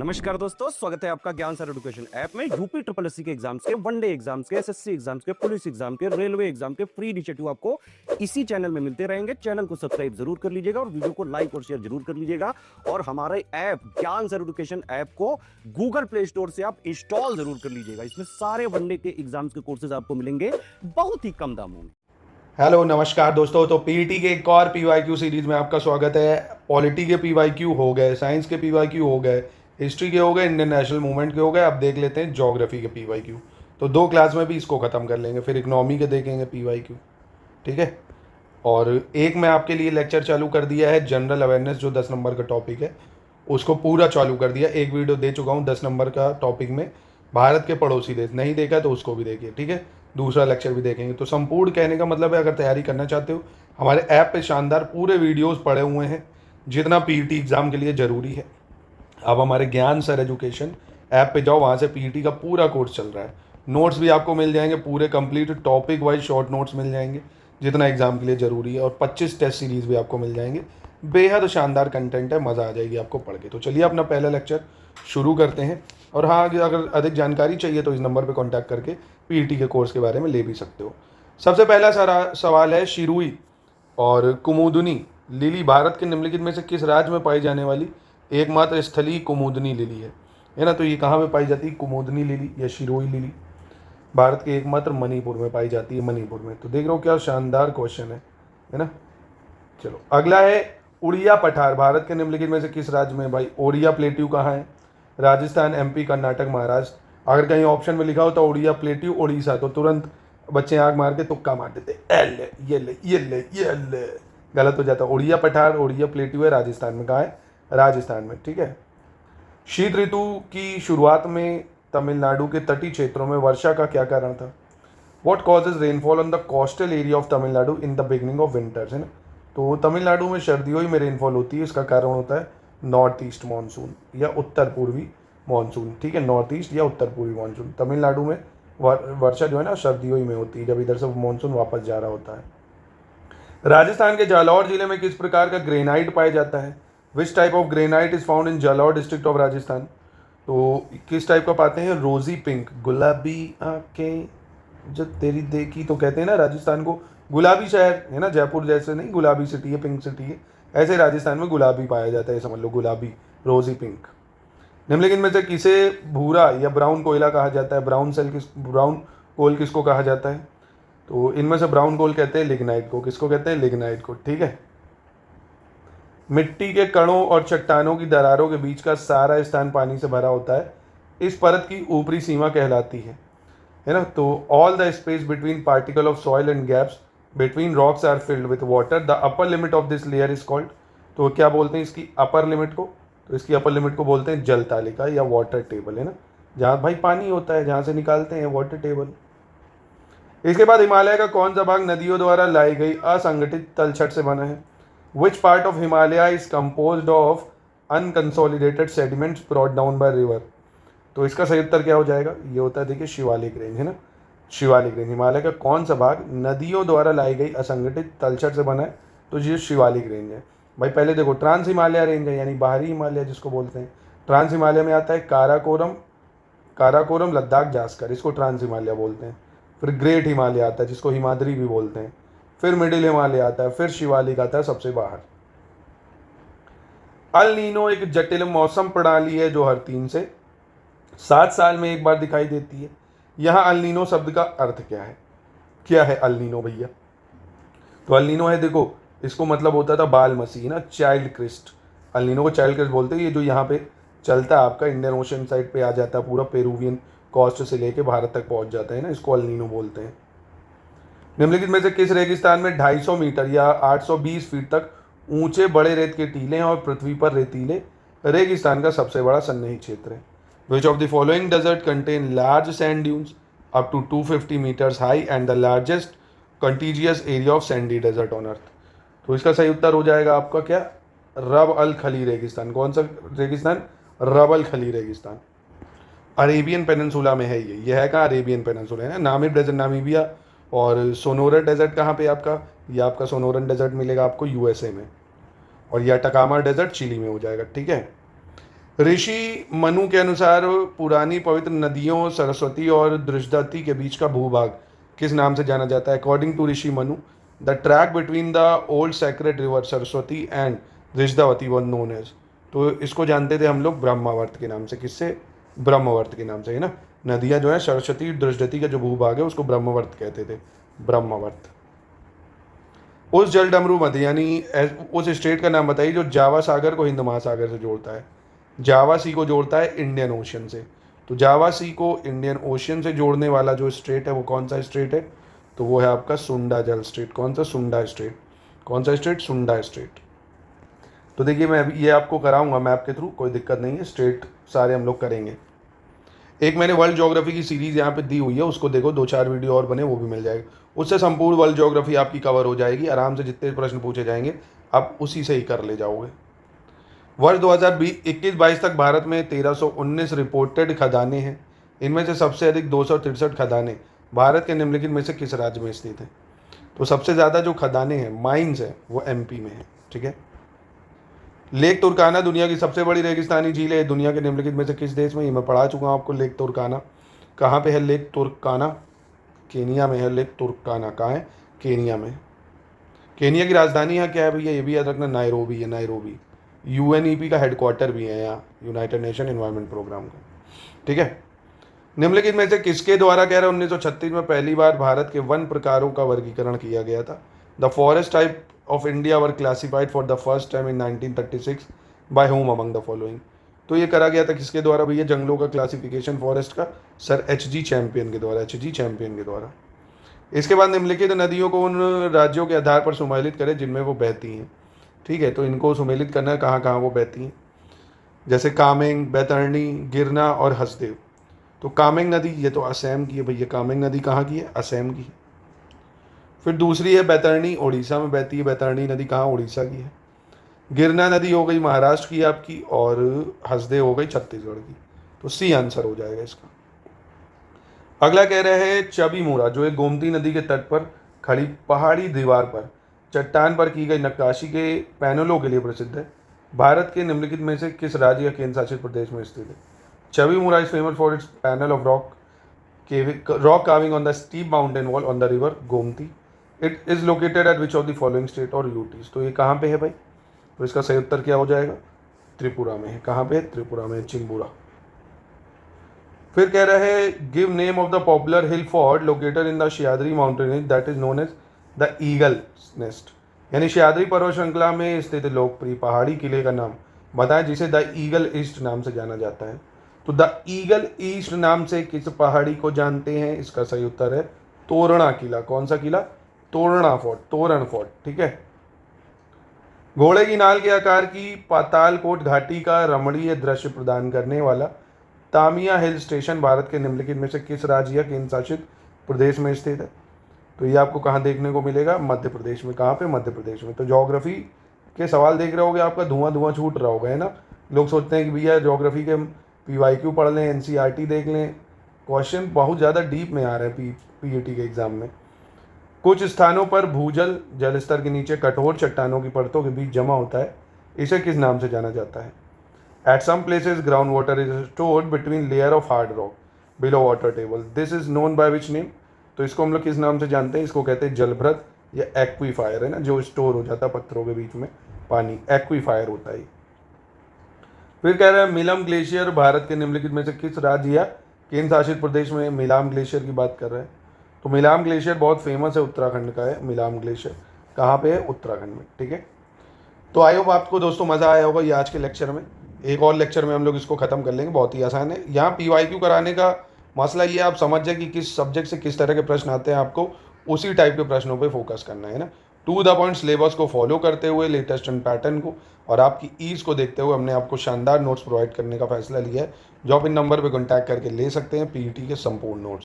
नमस्कार दोस्तों, स्वागत है आपका ज्ञान सर एजुकेशन ऐप में। यूपी ट्रिपल एससी के एग्जाम्स के, वनडे एग्जाम्स के, एसएससी एग्जाम्स के, पुलिस एग्जाम के, रेलवे एग्जाम के फ्री इनिशिएटिव आपको इसी चैनल में मिलते रहेंगे। चैनल को सब्सक्राइब जरूर कर लीजिएगा और वीडियो को लाइक और शेयर जरूर कर लीजिएगा। और हमारे ऐप ज्ञान सर एजुकेशन ऐप को गूगल प्ले स्टोर से आप इंस्टॉल जरूर कर लीजिएगा। इसमें सारे वनडे के एग्जाम्स के कोर्सेज आपको मिलेंगे बहुत ही कम दामों में। हेलो नमस्कार दोस्तों। तो पीईटी के एक और पीवाईक्यू सीरीज में आपका स्वागत है। पॉलिटी के पीवाईक्यू हो गए, साइंस के पीवाईक्यू हो गए, हिस्ट्री के हो गए, इंडियन नेशनल मूवमेंट के हो गए। अब देख लेते हैं ज्योग्राफी के पीवाईक्यू। तो 2 क्लास में भी इसको ख़त्म कर लेंगे, फिर इकोनॉमी के देखेंगे पीवाईक्यू, ठीक है। और एक मैं आपके लिए लेक्चर चालू कर दिया है जनरल अवेयरनेस, जो 10 नंबर का टॉपिक है उसको पूरा चालू कर दिया। एक वीडियो दे चुका हूँ 10 नंबर का टॉपिक में, भारत के पड़ोसी देश। नहीं देखा तो उसको भी देखिए, ठीक है। दूसरा लेक्चर भी देखेंगे। तो संपूर्ण कहने का मतलब है, अगर तैयारी करना चाहते हो, हमारे ऐप पे शानदार पूरे वीडियोस पड़े हुए हैं जितना पीईटी एग्ज़ाम के लिए ज़रूरी है। अब हमारे ज्ञान सर एजुकेशन ऐप पे जाओ, वहाँ से पीईटी का पूरा कोर्स चल रहा है। नोट्स भी आपको मिल जाएंगे पूरे complete, topic wise short notes मिल जाएंगे जितना एग्ज़ाम के लिए ज़रूरी है। और 25 टेस्ट सीरीज़ भी आपको मिल जाएंगे। बेहद शानदार कंटेंट है, मज़ा आ जाएगी आपको पढ़ के। तो चलिए अपना पहला लेक्चर शुरू करते हैं। और हाँ, अगर अधिक जानकारी चाहिए तो इस नंबर पर कॉन्टैक्ट करके पीईटी के कोर्स के बारे में ले भी सकते हो। सबसे पहला सवाल है, शिरुई और कुमुदनी लिली भारत के निम्नलिखित में से किस राज्य में पाई जाने वाली एकमात्र स्थलीय कुमुदनी लिली है ना। तो ये कहाँ पे पाई जाती है, कुमुदनी लिली या शिरोई लिली? भारत के एकमात्र मणिपुर में पाई जाती है, मणिपुर में। तो देख रहे हो क्या शानदार क्वेश्चन है ना। चलो अगला है, उड़िया पठार भारत के निम्नलिखित में से किस राज्य में? भाई ओडिया प्लेट्यू कहाँ है? राजस्थान, एमपी, कर्नाटक, महाराष्ट्र। अगर कहीं ऑप्शन में लिखा हो तो उड़िया प्लेट्यू उड़ीसा, तो तुरंत बच्चे आग मार के तुक्का मार देते, एल ये ले ये ले ये ले। गलत हो जाता। उड़िया पठार, उड़िया प्लेट्यू है राजस्थान में। कहाँ है? राजस्थान में, ठीक है। शीत ऋतु की शुरुआत में तमिलनाडु के तटीय क्षेत्रों में वर्षा का क्या कारण था? What causes rainfall on the coastal area of Tamil Nadu in the beginning of winters, है ना। तो तमिलनाडु में सर्दियों ही में रेनफॉल होती है। इसका कारण होता है नॉर्थ ईस्ट मानसून या उत्तर पूर्वी मानसून, ठीक है। नॉर्थ ईस्ट या उत्तर पूर्वी मानसून। तमिलनाडु में वर्षा जो है ना सर्दियों ही में होती है, जब इधर से मानसून वापस जा रहा होता है। राजस्थान के जालौर जिले में किस प्रकार का ग्रेनाइट पाया जाता है? Which type of granite is found in Jalore district of Rajasthan? तो किस टाइप का पाते हैं? रोजी पिंक, गुलाबी आंखें जो तेरी देखी। तो कहते हैं ना राजस्थान को गुलाबी शहर, है ना। जयपुर जैसे नहीं गुलाबी सिटी है, पिंक सिटी है, ऐसे राजस्थान में गुलाबी पाया जाता है, समझ लो गुलाबी, रोजी पिंक। निम्नलिखित में से किसे भूरा या ब्राउन कोयला कहा जाता है? ब्राउन कोल किसको कहा जाता है? तो इनमें से ब्राउन कोल कहते हैं लिग्नाइट को। किसको कहते हैं? लिग्नाइट को, ठीक है। मिट्टी के कणों और चट्टानों की दरारों के बीच का सारा स्थान पानी से भरा होता है। इस परत की ऊपरी सीमा कहलाती है ना। तो all the space between particle of soil and gaps between rocks are filled with water. The upper limit of this layer is called. तो क्या बोलते हैं इसकी अपर लिमिट को? तो इसकी अपर लिमिट को बोलते हैं जल तालिका या वाटर टेबल, है ना। जहाँ भाई पानी होता है, जहाँ से निकालते हैं, वाटर टेबल। इसके बाद हिमालय का कौन सा भाग नदियों द्वारा लाई गई असंगठित तलछट से बना है? Which part of Himalaya is composed of unconsolidated sediments brought down by river? तो इसका सही उत्तर क्या हो जाएगा? ये होता है, देखिए, शिवालिक रेंज, है ना। शिवालिक रेंज। हिमालय का कौन सा भाग नदियों द्वारा लाई गई असंगठित तलछट से बना है? तो ये शिवालिक रेंज है। भाई पहले देखो, ट्रांस हिमालय रेंज है, यानी बाहरी हिमालय जिसको बोलते हैं। ट्रांस हिमालय में आता है काराकोरम, लद्दाख, जास्कर, इसको ट्रांस हिमालय बोलते हैं। फिर ग्रेट हिमालय आता है, जिसको हिमाद्री भी बोलते हैं। फिर मिडिल हिमालय आता है, फिर शिवालिक आता है सबसे बाहर। अल नीनो एक जटिल मौसम प्रणाली है जो हर 3 से 7 साल में एक बार दिखाई देती है। यहाँ अल नीनो शब्द का अर्थ क्या है? क्या है अल नीनो भैया? तो अल नीनो है, देखो, इसको मतलब होता था बाल मसीह ना, चाइल्ड क्रिस्ट। अल नीनो को चाइल्ड क्रिस्ट बोलते हैं। ये जो यहाँ पे चलता है आपका इंडियन ओशन साइड पे आ जाता है, पूरा पेरुवियन कोस्ट से लेके भारत तक पहुंच जाता है ना, इसको अल नीनो बोलते हैं। निम्नलिखित में से किस रेगिस्तान में 250 मीटर या 820 फीट तक ऊंचे बड़े रेत के टीले हैं और पृथ्वी पर रेतीले रेगिस्तान का सबसे बड़ा सन्निहित क्षेत्र है? Which of the following desert contain large sand dunes up to 250 metres high and the largest contiguous area of sandy desert on earth? तो इसका सही उत्तर हो जाएगा आपका क्या? रब अल खली रेगिस्तान। कौन सा रेगिस्तान? रब अल खली रेगिस्तान। अरेबियन पेनिनसुला में है ये है कहाँ? अरेबियन पेनिनसुला, है ना। नामिब डेजर्ट नामीबिया, और सोनोरन डेजर्ट कहाँ पे आपका? ये आपका सोनोरन डेजर्ट मिलेगा आपको यूएसए में, और यह टकामा डेजर्ट चिली में हो जाएगा, ठीक है। ऋषि मनु के अनुसार पुरानी पवित्र नदियों सरस्वती और दृष्टवती के बीच का भूभाग किस नाम से जाना जाता है? According to Rishi Manu, the track between the old sacred river Saraswati and Drishadvati one known as. तो इसको जानते थे हम लोग ब्रह्मावर्त के नाम से। किससे? ब्रह्मावर्त के नाम से, है ना। नदियां जो है सरस्वती दृष्टवती का जो भूभाग है उसको ब्रह्मावर्त कहते थे, ब्रह्मावर्त। उस जल डमरू मध्य यानी उस स्टेट का नाम बताइए जो जावा सागर को हिंद महासागर से जोड़ता है। जावा सी को जोड़ता है इंडियन ओशियन से। तो जावा सी को इंडियन ओशियन से जोड़ने वाला जो स्टेट है वो कौन सा स्टेट है? तो वो है आपका सुंडा जल स्टेट। कौन सा? सुंडा स्टेट। कौन सा स्टेट? सुंडा स्टेट। तो देखिए मैं अभी ये आपको कराऊंगा मैप के थ्रू, कोई दिक्कत नहीं है, स्टेट सारे हम लोग करेंगे। एक मैंने वर्ल्ड ज्योग्राफी की सीरीज यहाँ पे दी हुई है, उसको देखो, 2-4 वीडियो और बने, वो भी मिल जाएगा। उससे संपूर्ण वर्ल्ड ज्योग्राफी आपकी कवर हो जाएगी आराम से। जितने प्रश्न पूछे जाएंगे आप उसी से ही कर ले जाओगे। वर्ष 2021-22 तक भारत में 1319 रिपोर्टेड खदानें हैं। इनमें से सबसे अधिक 263 खदानें भारत के निम्नलिखित में से किस राज्य में स्थित हैं? तो सबसे ज़्यादा जो खदानें हैं, माइंस है, वो एमपी में है। ठीक है। लेक तुर्काना दुनिया की सबसे बड़ी रेगिस्तानी झील है। दुनिया के निम्नलिखित में से किस देश में? ये मैं पढ़ा चुका हूँ आपको। लेक तुर्काना कहाँ पे है? लेक तुर्काना केनिया में है। लेक तुर्काना कहाँ है? केनिया में। केनिया की राजधानी यहाँ क्या है भैया? ये भी याद रखना, नायरोबी है। नायरोबी यूएनईपी का हेडक्वार्टर भी है यहाँ, यूनाइटेड नेशन एनवायरनमेंट प्रोग्राम का। ठीक है। निम्नलिखित में से किसके द्वारा कह रहे हैं 1936 में पहली बार भारत के वन प्रकारों का वर्गीकरण किया गया था? The forest type of India were classified for the first time in 1936 by home among the following. तो ये करा गया था किसके द्वारा भैया? जंगलों का क्लासिफिकेशन फॉरेस्ट का सर एच.जी. चैंपियन के द्वारा। एच.जी. चैंपियन के द्वारा। इसके बाद निम्नलिखित नदियों को उन राज्यों के आधार पर सुमेलित करें जिनमें वो बहती हैं। ठीक है। तो इनको सुमेलित करना है कहाँ कहाँ वो बहती हैं, जैसे कामेंग, बैतरणी, गिरना और हसदेव। तो कामेंग नदी ये तो असम की है भैया। कामेंग नदी कहाँ की है? असम की है। फिर दूसरी है बैतरणी, उड़ीसा में बहती है। बैतरणी नदी कहाँ? उड़ीसा की है। गिरना नदी हो गई महाराष्ट्र की आपकी, और हसदेव हो गई छत्तीसगढ़ की। तो सी आंसर हो जाएगा इसका। अगला कह रहे हैं चबी मूरा, जो एक गोमती नदी के तट पर खड़ी पहाड़ी दीवार पर चट्टान पर की गई नक्काशी के पैनलों के लिए प्रसिद्ध है। भारत के निम्नलिखित में से किस राज्य या केंद्र शासित प्रदेश में स्थित है? Chabimura is famous for its panel of rock carving on the steep mountain wall on the river Gomti. It is located at which of the following state or UTs? तो ये कहाँ पे है भाई? तो इसका सही उत्तर क्या हो जाएगा? त्रिपुरा में है। कहाँ पे है? त्रिपुरा में, चिंबुरा। फिर कह रहे हैं give name of the popular hill fort located in the Sahyadri mountain range that is known as the eagle nest. यानी सह्याद्री पर्वत श्रृंखला में स्थित लोकप्रिय पहाड़ी किले का नाम बताएं जिसे द ईगल ईस्ट नाम से जाना जाता है। तो द ईगल ईस्ट नाम से किस पहाड़ी को जानते हैं? इसका सही उत्तर है तोरणा किला। कौन सा किला? तोरणा फोर्ट, तोरण फोर्ट। ठीक है। घोड़े की नाल के आकार की पातालकोट घाटी का रमणीय दृश्य प्रदान करने वाला तामिया हिल स्टेशन भारत के निम्नलिखित में से किस राज्य या केंद्र शासित प्रदेश में स्थित है? तो ये आपको कहाँ देखने को मिलेगा? मध्य प्रदेश में। कहाँ पे? मध्य प्रदेश में। तो ज्योग्राफी के सवाल देख रहे होगे, आपका धुआं धुआं छूट रहा होगा, है ना। लोग सोचते हैं कि भैया ज्योग्राफी के PYQ पढ़ लें, NCERT देख लें। क्वेश्चन बहुत ज़्यादा डीप में आ रहे हैं PET के एग्जाम में। कुछ स्थानों पर भूजल जल स्तर के नीचे कठोर चट्टानों की परतों के बीच जमा होता है, इसे किस नाम से जाना जाता है? At some places ground water is stored between layer of hard rock below water table, this is known by which name? तो इसको हम लोग किस नाम से जानते हैं? इसको कहते हैं जलभृत या एक्वीफायर, है ना, जो स्टोर हो जाता है पत्थरों के बीच में पानी, एक्वीफायर होता है। फिर कह रहे हैं मिलम ग्लेशियर भारत के निम्नलिखित में से किस राज्य या केंद्र शासित प्रदेश में? मिलाम ग्लेशियर की बात कर रहे हैं। तो मिलाम ग्लेशियर बहुत फेमस है, उत्तराखंड का है मिलाम ग्लेशियर। कहाँ पे है? उत्तराखंड में। ठीक है। तो आई होप आपको दोस्तों मज़ा आया होगा ये आज के लेक्चर में। एक और लेक्चर में हम लोग इसको ख़त्म कर लेंगे, बहुत ही आसान है। यहाँ PYQ कराने का मसला ये आप समझ जाए कि किस सब्जेक्ट से किस तरह के प्रश्न आते हैं, आपको उसी टाइप के प्रश्नों पे फोकस करना है ना। टू द पॉइंट सिलेबस को फॉलो करते हुए, लेटेस्ट एंड पैटर्न को और आपकी ईज को देखते हुए हमने आपको शानदार नोट्स प्रोवाइड करने का फैसला लिया है, जो आप इन नंबर पर कॉन्टैक्ट करके ले सकते हैं PET के संपूर्ण नोट्स।